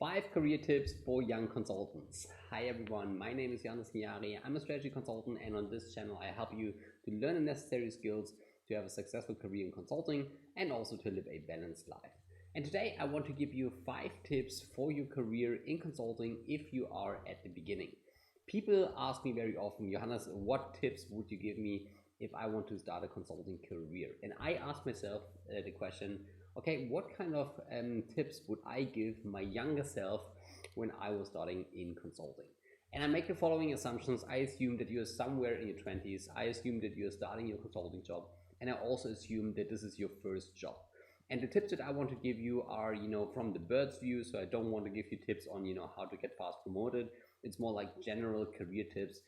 5 career tips for young consultants. Hi everyone, my name is Janis Niari. I'm a strategy consultant, and on this channel I help you to learn the necessary skills to have a successful career in consulting and also to live a balanced life. And today I want to give you 5 tips for your career in consulting if you are at the beginning. People ask me very often, Johannes, what tips would you give me if I want to start a consulting career? And I ask myself the question, okay, what kind of tips would I give my younger self when I was starting in consulting? And I make the following assumptions. I assume that you're somewhere in your 20s. I assume that you're starting your consulting job. And I also assume that this is your first job. And the tips that I want to give you are, from the bird's view. So I don't want to give you tips on, how to get fast promoted. It's more like general career tips,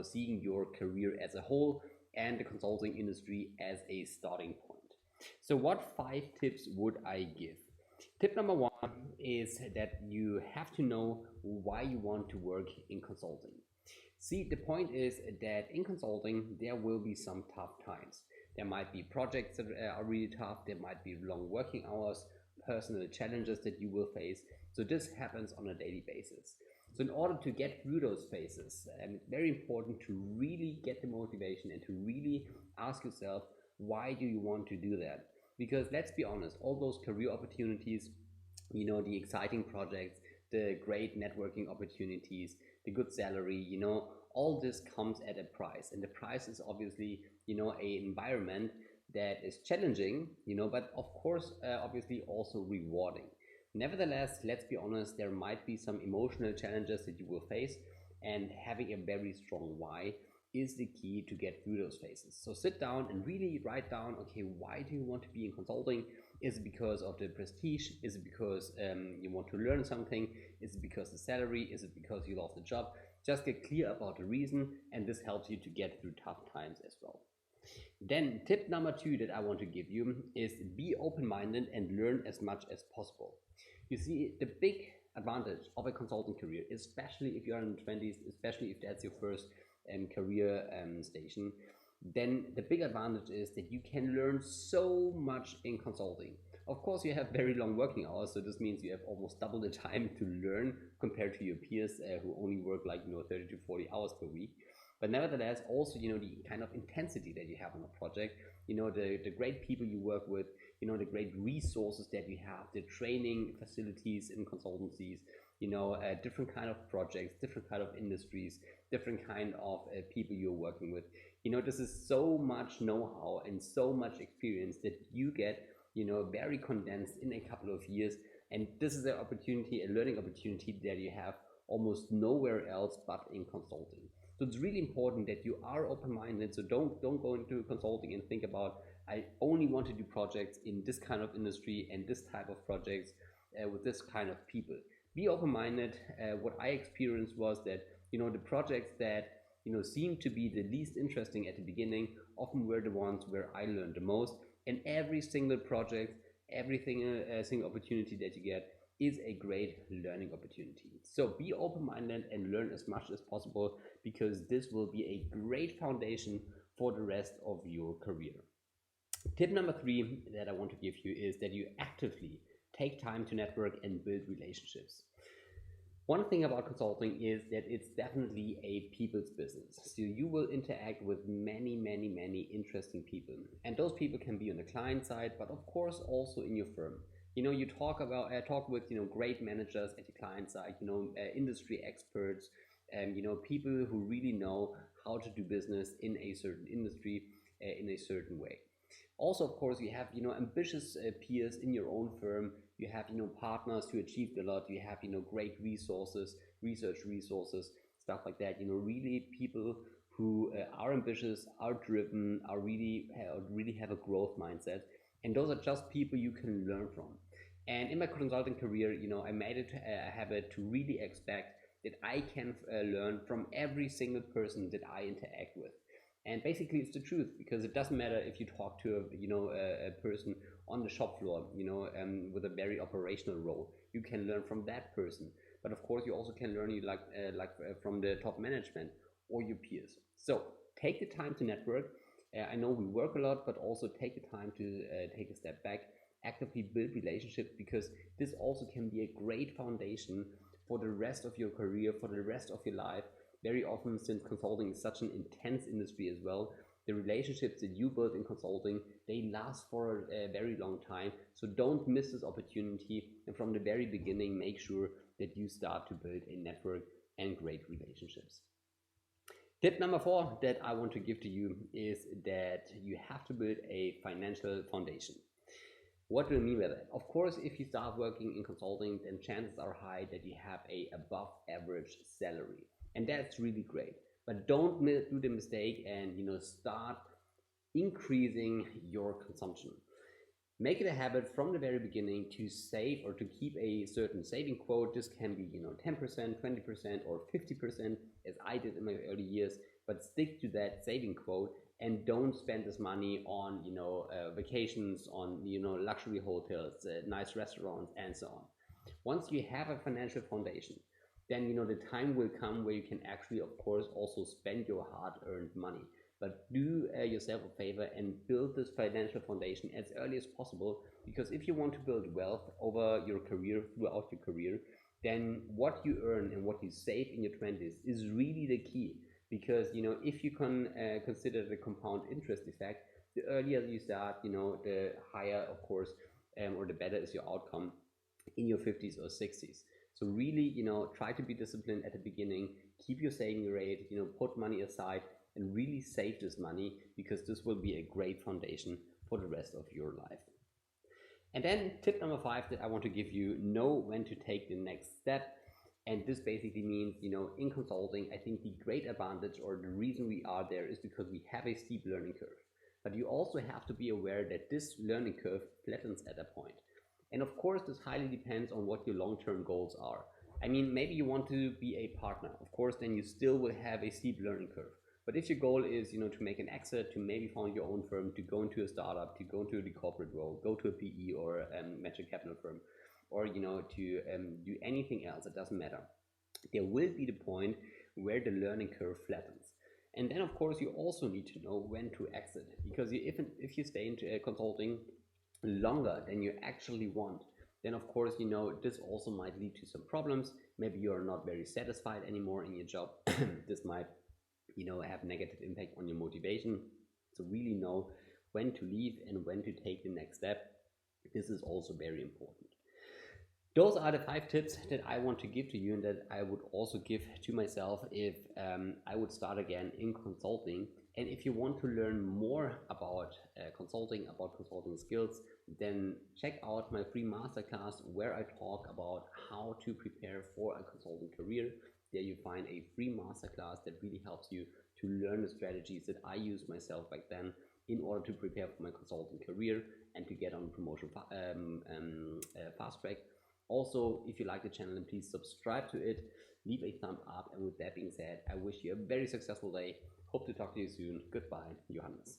seeing your career as a whole and the consulting industry as a starting point. So what 5 tips would I give? Tip number 1 is that you have to know why you want to work in consulting. See, the point is that in consulting, there will be some tough times. There might be projects that are really tough. There might be long working hours, personal challenges that you will face. So this happens on a daily basis. So in order to get through those phases, it's very important to really get the motivation and to really ask yourself, why do you want to do that? Because let's be honest, all those career opportunities, the exciting projects, the great networking opportunities, the good salary, all this comes at a price. And the price is obviously, an environment that is challenging, but of course, obviously also rewarding. Nevertheless, let's be honest, there might be some emotional challenges that you will face, and having a very strong why is the key to get through those phases. So sit down and really write down, okay, why do you want to be in consulting? Is it because of the prestige? Is it because you want to learn something? Is it because the salary? Is it because you love the job? Just get clear about the reason, and this helps you to get through tough times as well. Then tip number 2 that I want to give you is be open-minded and learn as much as possible. You see, the big advantage of a consulting career, especially if you're in the 20s, especially if that's your first career station, then the big advantage is that you can learn so much in consulting. Of course, you have very long working hours, so this means you have almost double the time to learn compared to your peers who only work 30 to 40 hours per week. But nevertheless, also, the kind of intensity that you have on a project, the great people you work with, the great resources that you have, the training facilities in consultancies, different kind of projects, different kind of industries, different kind of people you're working with. This is so much know-how and so much experience that you get, very condensed in a couple of years. And this is an opportunity, a learning opportunity that you have almost nowhere else but in consulting. So it's really important that you are open-minded. So don't go into consulting and think about, I only want to do projects in this kind of industry and this type of projects with this kind of people. Be open-minded. What I experienced was that, the projects that, seemed to be the least interesting at the beginning often were the ones where I learned the most. And every single project, every single opportunity that you get is a great learning opportunity. So be open-minded and learn as much as possible, because this will be a great foundation for the rest of your career. Tip number 3 that I want to give you is that you actively take time to network and build relationships. One thing about consulting is that it's definitely a people's business. So you will interact with many, many, many interesting people. And those people can be on the client side, but of course also in your firm. You talk with, great managers at the client side, industry experts, people who really know how to do business in a certain industry, in a certain way. Also, of course, you have, ambitious peers in your own firm. You have, partners who achieved a lot. You have, great resources, research resources, stuff like that. Really people who are ambitious, are driven, are really have a growth mindset. And those are just people you can learn from. And in my consulting career, I made it a habit to really expect that I can learn from every single person that I interact with. And basically it's the truth, because it doesn't matter if you talk to a person on the shop floor, with a very operational role. You can learn from that person. But of course you also can learn from the top management or your peers. So take the time to network. I know we work a lot, but also take the time to take a step back actively build relationships, because this also can be a great foundation for the rest of your career, for the rest of your life. Very often, since consulting is such an intense industry as well, the relationships that you build in consulting, they last for a very long time. So don't miss this opportunity, and from the very beginning, make sure that you start to build a network and great relationships. Tip number 4 that I want to give to you is that you have to build a financial foundation. What do I mean by that? Of course, if you start working in consulting, then chances are high that you have a above average salary, and that's really great. But don't do the mistake and start increasing your consumption. Make it a habit from the very beginning to save or to keep a certain saving quote. This can be 10%, 20%, or 50%, as I did in my early years. But stick to that saving quote and don't spend this money on vacations, on luxury hotels, nice restaurants, and so on. Once you have a financial foundation, then the time will come where you can actually, of course, also spend your hard-earned money. But do yourself a favor and build this financial foundation as early as possible, because if you want to build wealth over your career, throughout your career, then what you earn and what you save in your 20s is really the key. Because if you can consider the compound interest effect, the earlier you start, the higher, of course, or the better is your outcome in your 50s or 60s. So really, try to be disciplined at the beginning, keep your saving rate, put money aside, and really save this money, because this will be a great foundation for the rest of your life. And then tip number 5 that I want to give you: know when to take the next step. And this basically means, in consulting, I think the great advantage, or the reason we are there, is because we have a steep learning curve. But you also have to be aware that this learning curve flattens at a point. And of course, this highly depends on what your long-term goals are. I mean, maybe you want to be a partner. Of course, then you still will have a steep learning curve. But if your goal is, to make an exit, to maybe found your own firm, to go into a startup, to go into the corporate world, go to a PE or a venture capital firm, or to do anything else, it doesn't matter. There will be the point where the learning curve flattens. And then, of course, you also need to know when to exit, because if you stay into consulting longer than you actually want, then of course, this also might lead to some problems. Maybe you're not very satisfied anymore in your job. This might have negative impact on your motivation. So really know when to leave and when to take the next step. This is also very important. Those are the 5 tips that I want to give to you, and that I would also give to myself if I would start again in consulting. And if you want to learn more about consulting skills, then check out my free masterclass, where I talk about how to prepare for a consulting career. There you find a free masterclass that really helps you to learn the strategies that I used myself back then in order to prepare for my consulting career and to get on promotion fast track. Also, if you like the channel, then please subscribe to it, leave a thumb up, and with that being said, I wish you a very successful day. Hope to talk to you soon. Goodbye, Johannes.